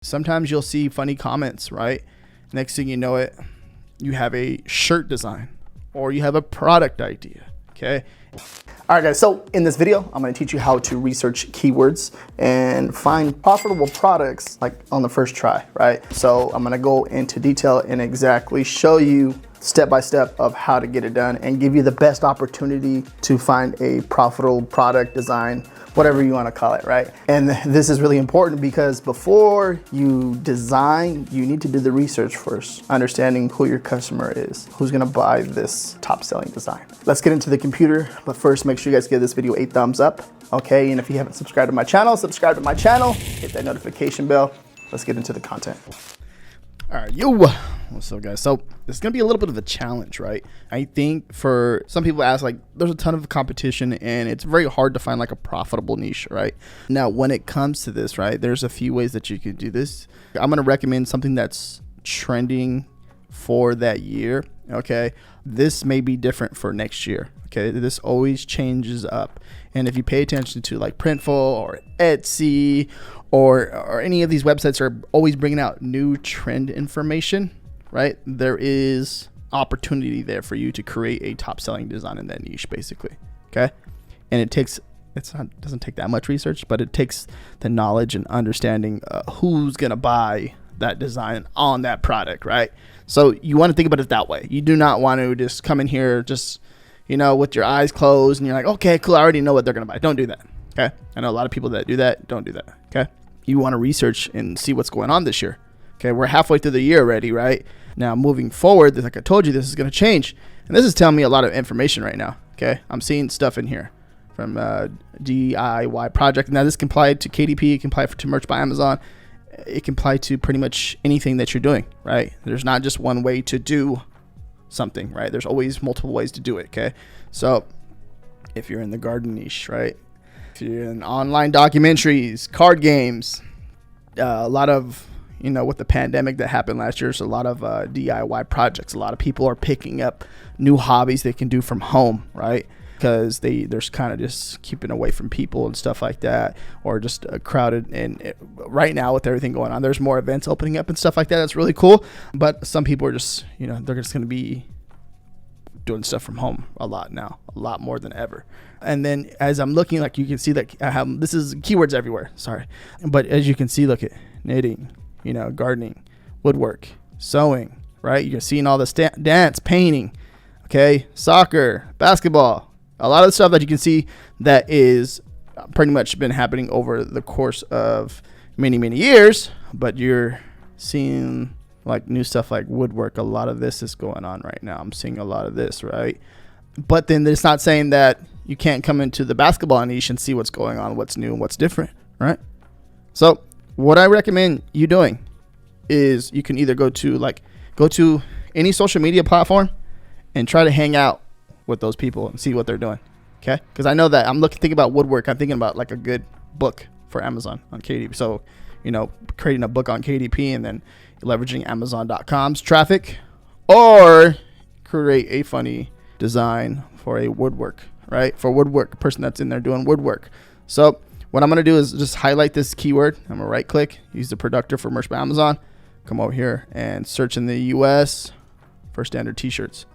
Sometimes you'll see funny comments, right? Next thing you know it, you have a shirt design or you have a product idea, okay? All right, guys, so in this video, I'm gonna teach you how to research keywords and find profitable products like on the first try, right? So I'm gonna go into detail and exactly show you step by step of how to get it done and give you the best opportunity to find a profitable product design, whatever you wanna call it, right? And this is really important because before you design, you need to do the research first, understanding who your customer is, who's gonna buy this top selling design. Let's get into the computer, but first make sure you guys give this video a thumbs up, okay? And if you haven't subscribed to my channel, subscribe to my channel, hit that notification bell. Let's get into the content. All right, what's up, guys? So this is gonna be a little bit of a challenge, right? I think for some people ask, like, there's a ton of competition and it's very hard to find like a profitable niche, right? Now, when it comes to this, right, there's a few ways that you can do this. I'm gonna recommend something that's trending for that year, okay? This may be different for next year, okay? This always changes up. And if you pay attention to like Printful or Etsy or any of these websites are always bringing out new trend information, right? There is opportunity there for you to create a top selling design in that niche, basically, okay? And it doesn't take that much research, but it takes the knowledge and understanding who's gonna buy that design on that product, right? So you want to think about it that way. You do not want to just come in here just, you know, with your eyes closed and you're like, okay, cool, I already know what they're gonna buy. Don't do that, okay? I know a lot of people that do that. Don't do that, okay? You want to research and see what's going on this year. Okay, we're halfway through the year already, right? Now moving forward, like I told you, this is going to change. And this is telling me a lot of information right now, okay? I'm seeing stuff in here from DIY project. Now this can apply to KDP, it can apply to merch by Amazon. It can apply to pretty much anything that you're doing, right? There's not just one way to do something, right? There's always multiple ways to do it, okay? So if you're in the garden niche, right? If you're in online documentaries, card games, a lot of, you know, with the pandemic that happened last year, there's a lot of DIY projects. A lot of people are picking up new hobbies they can do from home, right? Because they're kind of just keeping away from people and stuff like that, or just crowded. And right now with everything going on, there's more events opening up and stuff like that. That's really cool. But some people are just, you know, they're just going to be doing stuff from home a lot now, a lot more than ever. And then as I'm looking, like you can see that I have, this is keywords everywhere, sorry. But as you can see, look at knitting, you know, gardening, woodwork, sewing, right? You're seeing all this dance, painting, okay, soccer, basketball, a lot of the stuff that you can see that is pretty much been happening over the course of many, many years, but you're seeing like new stuff like woodwork. A lot of this is going on right now. I'm seeing a lot of this, right? But then it's not saying that you can't come into the basketball niche and see what's going on, what's new and what's different, right? So what I recommend you doing is you can either go to any social media platform and try to hang out with those people and see what they're doing, okay? Because I know that thinking about woodwork, I'm thinking about like a good book for Amazon on KDP. So, you know, creating a book on KDP and then leveraging Amazon.com's traffic, or create a funny design for a woodwork, right? For woodwork, a person that's in there doing woodwork. So what I'm going to do is just highlight this keyword. I'm going to right click, use the productor for merch by Amazon, come over here and search in the US for standard t-shirts.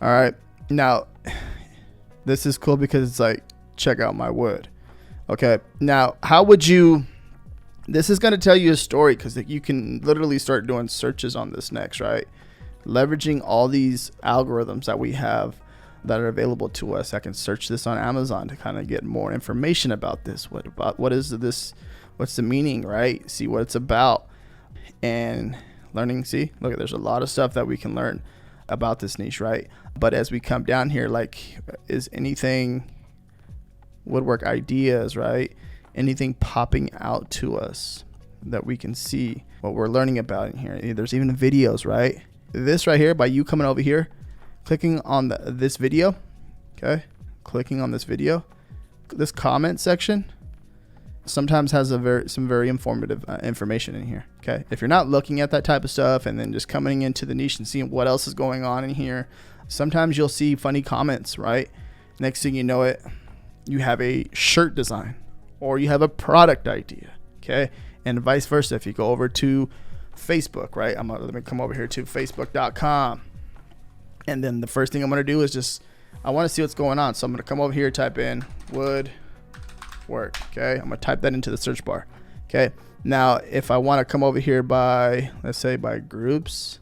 All right. Now this is cool because it's like, check out my wood. Okay. Now how would you, this is going to tell you a story because you can literally start doing searches on this next, right? Leveraging all these algorithms that we have that are available to us. I can search this on Amazon to kind of get more what is this, what's the meaning, right? See what it's about and learning. See, look, there's a lot of stuff that we can learn about this niche, right? But as we come down here, like, is anything woodwork ideas, right? Anything popping out to us that we can see what we're learning about in here? There's even videos, right? This right here, by you coming over here, clicking on this video, okay? Clicking on this video, this comment section sometimes has some very informative information in here, okay? If you're not looking at that type of stuff and then just coming into the niche and seeing what else is going on in here, sometimes you'll see funny comments, right? Next thing you know it, you have a shirt design or you have a product idea, okay? And vice versa, if you go over to Facebook, right? Let me come over here to facebook.com. And then the first thing I'm going to do is I want to see what's going on. So I'm going to come over here, type in woodwork. Okay. I'm going to type that into the search bar. Okay. Now, if I want to come over here by, let's say by groups,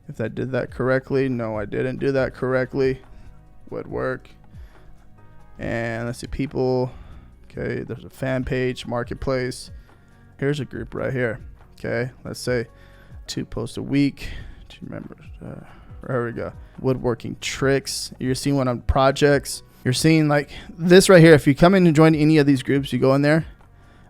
if I did that correctly, no, I didn't do that correctly. Woodwork. And let's see, people. Okay. There's a fan page, marketplace. Here's a group right here. Okay. Let's say 2 posts a week, 2 members. There we go. Woodworking tricks. You're seeing one on projects. You're seeing like this right here. If you come in and join any of these groups, you go in there.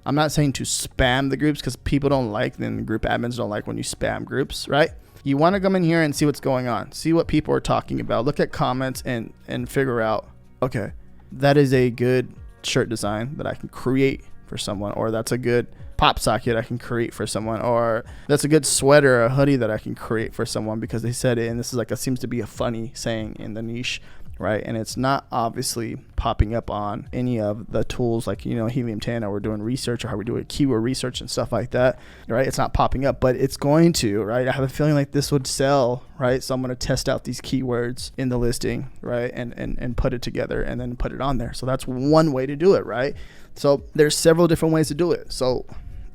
I'm not saying to spam the groups because people don't like, then the group admins don't like when you spam groups, right? You want to come in here and see what's going on. See what people are talking about. Look at comments and figure out, okay, that is a good shirt design that I can create for someone, or that's a good pop socket I can create for someone, or that's a good sweater or a hoodie that I can create for someone because they said it, and this is like seems to be a funny saying in the niche, right? And it's not obviously popping up on any of the tools like, Helium-10, or we're doing research, or how we do keyword research and stuff like that, right? It's not popping up, but it's going to, right? I have a feeling like this would sell, right? So I'm going to test out these keywords in the listing, right? And put it together and then put it on there. So that's one way to do it, right? So there's several different ways to do it. So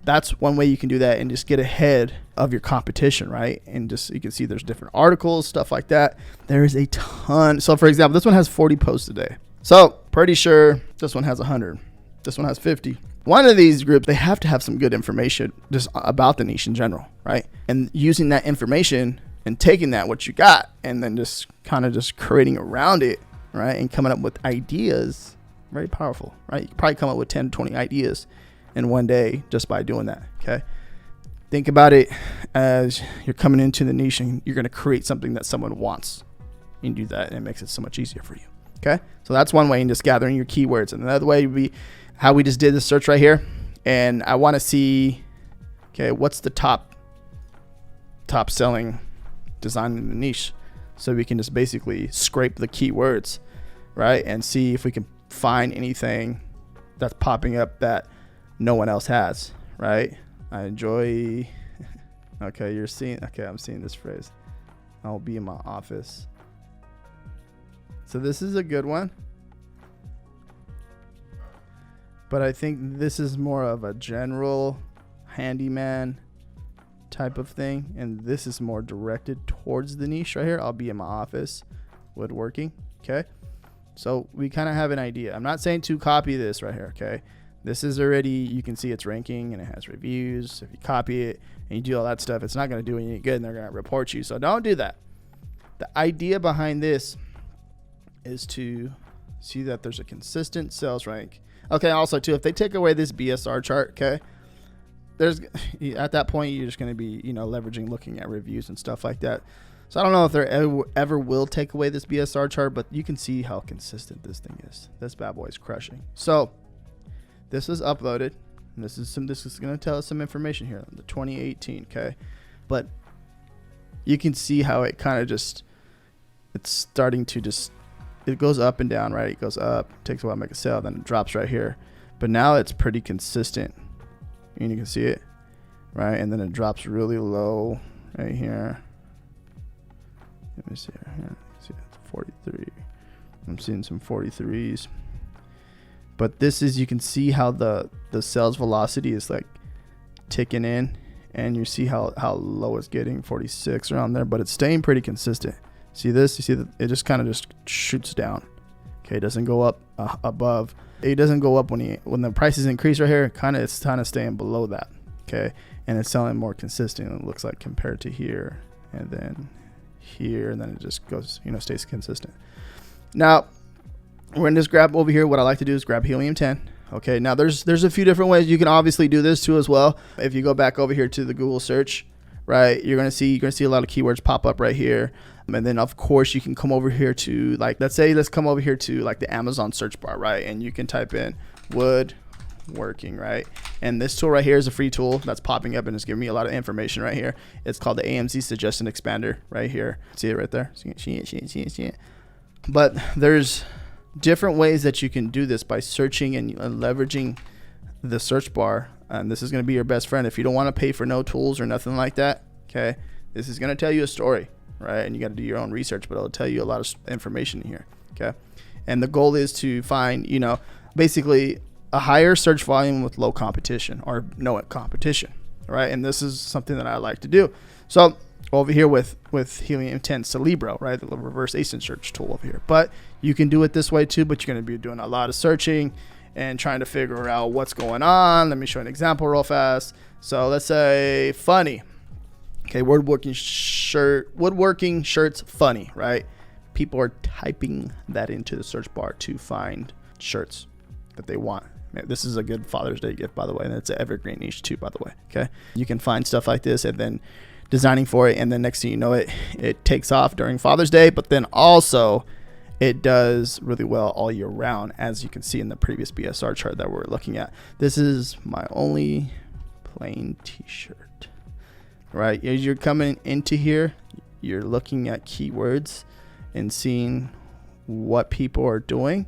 that's one way you can do that and just get ahead of your competition, right? And just, you can see there's different articles, stuff like that. There is a ton. So for example, this one has 40 posts a day. So pretty sure this one has 100. This one has 50. One of these groups, they have to have some good information just about the niche in general, right? And using that information and taking that, what you got, and then just kind of just creating around it, right? And coming up with ideas, very powerful, right? You can probably come up with 10, 20 ideas in one day just by doing that. Okay. Think about it as you're coming into the niche and you're going to create something that someone wants. You can do that and it makes it so much easier for you. Okay. So that's one way in just gathering your keywords. And another way would be how we just did the search right here. And I want to see, okay, what's the top selling design in the niche? So we can just basically scrape the keywords, right? And see if we can find anything that's popping up that no one else has, right? I enjoy, okay, I'm seeing this phrase. I'll be in my office. So this is a good one. But I think this is more of a general handyman type of thing. And this is more directed towards the niche right here. I'll be in my office woodworking, okay? So we kind of have an idea. I'm not saying to copy this right here, okay? This is already, you can see it's ranking and it has reviews. If you copy it and you do all that stuff, it's not going to do any good and they're going to report you. So don't do that. The idea behind this is to see that there's a consistent sales rank. Okay, also too, if they take away this BSR chart, okay, there's at that point you're just going to be, leveraging, looking at reviews and stuff like that. So I don't know if they ever will take away this BSR chart, but you can see how consistent this thing is. This bad boy is crushing. So this is uploaded, and this is going to tell us some information here, the 2018, okay? But you can see how it kind of just, it's starting to just, it goes up and down, right? It goes up, takes a while to make a sale, then it drops right here. But now it's pretty consistent, and you can see it, right? And then it drops really low right here. Let me see here. See, 43. I'm seeing some 43s. But this is, you can see how the sales velocity is like ticking in, and you see how low it's getting, 46 around there, but it's staying pretty consistent. See this? You see that it just kind of just shoots down. Okay, it doesn't go up above. It doesn't go up when the prices increase right here. It's kind of staying below that. Okay, and it's selling more consistent. It looks like compared to here, and then here, and then it just goes, stays consistent. Now we're gonna just grab over here. What I like to do is grab Helium-10. Okay, now there's a few different ways you can obviously do this too as well. If you go back over here to the Google search, right, you're gonna see a lot of keywords pop up right here. And then of course you can come over here to, like, let's come over here to like the Amazon search bar, right? And you can type in woodworking, right? And this tool right here is a free tool that's popping up and it's giving me a lot of information right here. It's called the AMZ Suggestion Expander right here. See it right there? See it. But there's different ways that you can do this by searching and leveraging the search bar And this is going to be your best friend. If you don't want to pay for no tools or nothing like that, okay, this is going to tell you a story, right? And you got to do your own research, but it'll tell you a lot of information here, okay? And the goal is to find, you know, basically a higher search volume with low competition or no competition, right? And this is something that I like to do. So over here with Helium 10 Celebro, right, the reverse ASIN search tool over here. But you can do it this way too, but you're going to be doing a lot of searching and trying to figure out what's going on. Let me show an example real fast. So let's say funny. Okay, woodworking shirts funny, right? People are typing that into the search bar to find shirts that they want. Man, this is a good Father's Day gift, by the way, and it's an evergreen niche too, by the way. Okay, you can find stuff like this and then designing for it, and then next thing you know, it takes off during Father's Day, but then also it does really well all year round, as you can see in the previous BSR chart that we're looking at. This is my only plain t-shirt, right? As you're coming into here, you're looking at keywords and seeing what people are doing,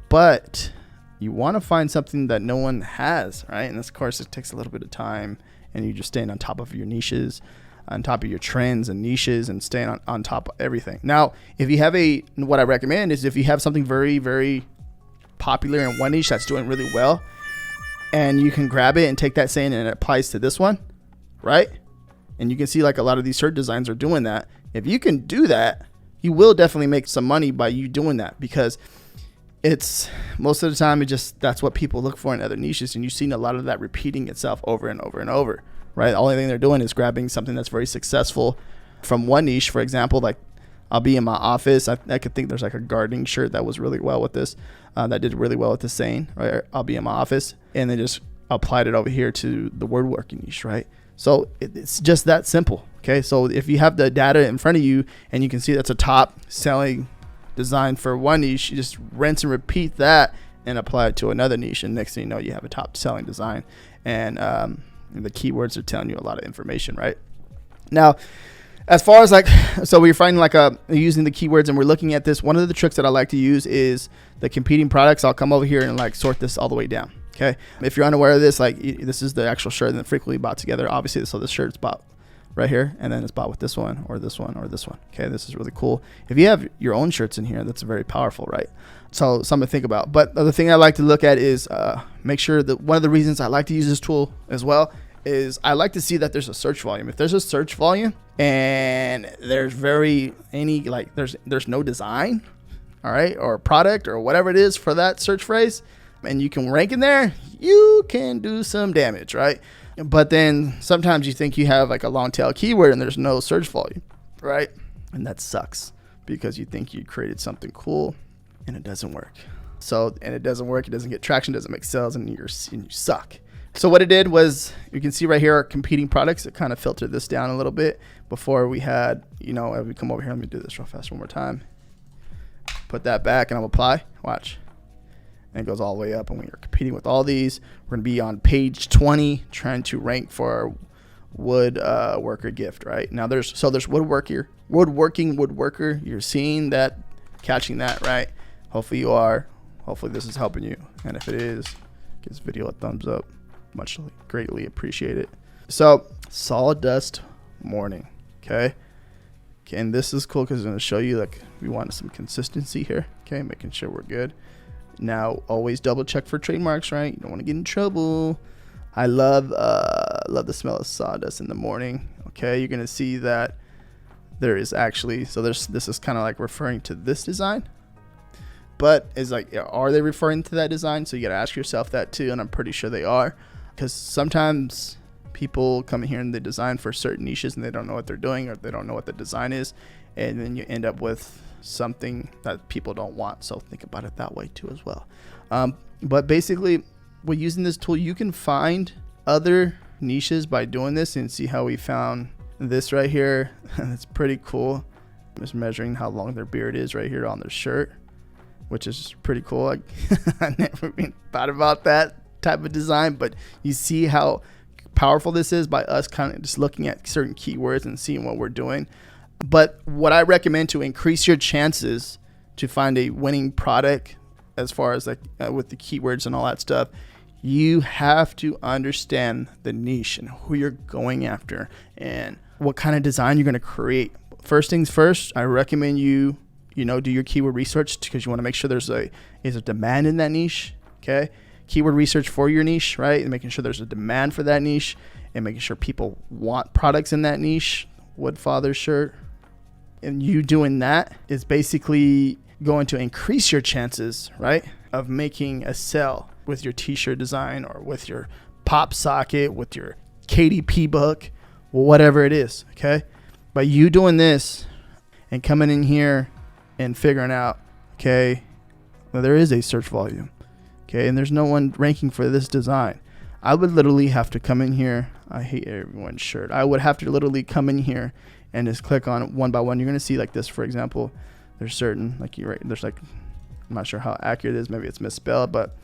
but you want to find something that no one has, right? And of course it takes a little bit of time, and you're just staying on top of your niches, on top of your trends and niches, and staying on top of everything. Now, if you have what I recommend is if you have something very, very popular in one niche that's doing really well, and you can grab it and take that saying and it applies to this one, right? And you can see like a lot of these shirt designs are doing that. If you can do that, you will definitely make some money by you doing that, because it's most of the time that's what people look for in other niches, and you've seen a lot of that repeating itself over and over and over, right? The only thing they're doing is grabbing something that's very successful from one niche. For example, like I'll be in my office, I could think there's like a gardening shirt that was really well with this, that did really well with the saying, right? I'll be in my office, and then just applied it over here to the woodworking niche, right? So it's just that simple. Okay, so if you have the data in front of you and you can see that's a top selling design for one niche, you just rinse and repeat that and apply it to another niche, and next thing you know, you have a top selling design, and the keywords are telling you a lot of information, right? Now, as far as like, so we're finding like using the keywords, and we're looking at this. One of the tricks that I like to use is the competing products. I'll come over here and like sort this all the way down. Okay, if you're unaware of this, like this is the actual shirt that frequently bought together. Obviously, so this shirt is bought right here, and then it's bought with this one or this one or this one. Okay, this is really cool. If you have your own shirts in here, that's very powerful, right? So something to think about. But the other thing I like to look at is make sure that one of the reasons I like to use this tool as well is I like to see that there's a search volume. If there's a search volume and there's there's no design, all right, or product or whatever it is for that search phrase, and you can rank in there, you can do some damage, right? But then sometimes you think you have like a long tail keyword and there's no search volume, right? And that sucks, because you think you created something cool and it doesn't work. It doesn't work, it doesn't get traction, doesn't make sales, and you suck. So what it did was, you can see right here, our competing products. It kind of filtered this down a little bit. Before we had, as we come over here, let me do this real fast one more time. Put that back and I'll apply, watch. And it goes all the way up, and when you're competing with all these, we're going to be on page 20 trying to rank for our woodworker gift, right? Now there's woodworking woodworker. You're seeing that, catching that, right? Hopefully you are. Hopefully this is helping you, and if it is, give this video a thumbs up. Much greatly appreciate it. So sawdust morning, okay, and this is cool because it's going to show you like we want some consistency here, okay, making sure we're good. Now, always double check for trademarks, right? You don't want to get in trouble. I love the smell of sawdust in the morning. Okay, you're gonna see that there is actually, this is kind of like referring to this design, but is like, are they referring to that design? So you gotta ask yourself that too, and I'm pretty sure they are, because sometimes people come in here and they design for certain niches and they don't know what they're doing, or they don't know what the design is, and then you end up with something that people don't want. So think about it that way too as well. But basically, with using this tool, you can find other niches by doing this, and see how we found this right here. It's pretty cool. I'm just measuring how long their beard is right here on their shirt, which is pretty cool. I never even thought about that type of design, but you see how powerful this is by us kind of just looking at certain keywords and seeing what we're doing. But what I recommend to increase your chances to find a winning product, as far as like with the keywords and all that stuff, You have to understand the niche and who you're going after and what kind of design you're going to create. First things first, I recommend you do your keyword research, because you want to make sure there's a demand in that niche. Okay, keyword research for your niche, right? And making sure there's a demand for that niche, and making sure people want products in that niche. Woodfather shirt, and you doing that is basically going to increase your chances, right, of making a sale with your t-shirt design, or with your pop socket, with your KDP book, whatever it is. Okay, by you doing this and coming in here and figuring out, okay, well, there is a search volume, okay, and there's no one ranking for this design. I would literally have to come in here. I hate everyone's shirt. I would have to literally come in here and just click on it one by one. You're gonna see like this, for example. There's certain, like, you're right, there's like, I'm not sure how accurate it is. Maybe it's misspelled, but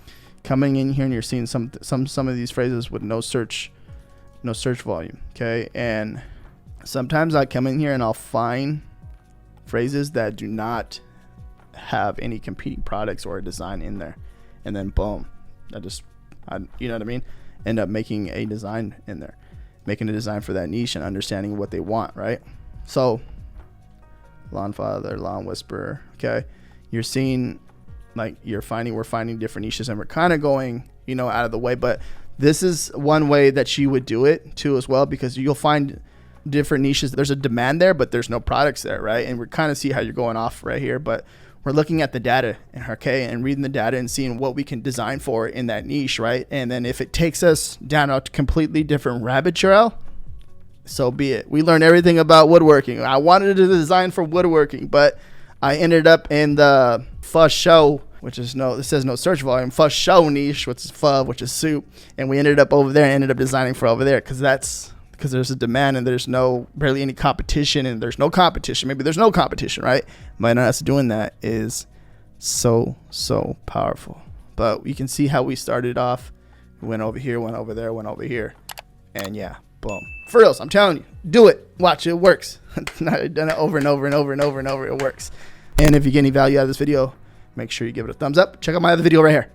coming in here and you're seeing some of these phrases with no search volume. Okay, and sometimes I come in here and I'll find phrases that do not have any competing products or a design in there, and then boom, you know what I mean, end up making a design in there, making a design for that niche and understanding what they want, right? So lawn father, lawn whisperer, okay, you're seeing, like, we're finding different niches, and we're kind of going out of the way, but this is one way that you would do it too as well, because you'll find different niches. There's a demand there, but there's no products there, right? And we're kind of see how you're going off right here, but we're looking at the data, okay, and reading the data and seeing what we can design for in that niche, right? And then if it takes us down a completely different rabbit trail, so be it. We learned everything about woodworking. I wanted to design for woodworking, but I ended up in the fuss show, which is it says no search volume, fuss show niche, which is pho, which is soup, and we ended up over there and ended up designing for over there, because there's a demand and there's barely any competition, and there's no competition. Maybe there's no competition, right? But us doing that is so powerful. But you can see how we started off. We went over here, went over there, went over here, and yeah, boom. For reals, I'm telling you, do it. Watch, it works. I've done it over and over and over and over and over. It works. And if you get any value out of this video, make sure you give it a thumbs up. Check out my other video right here.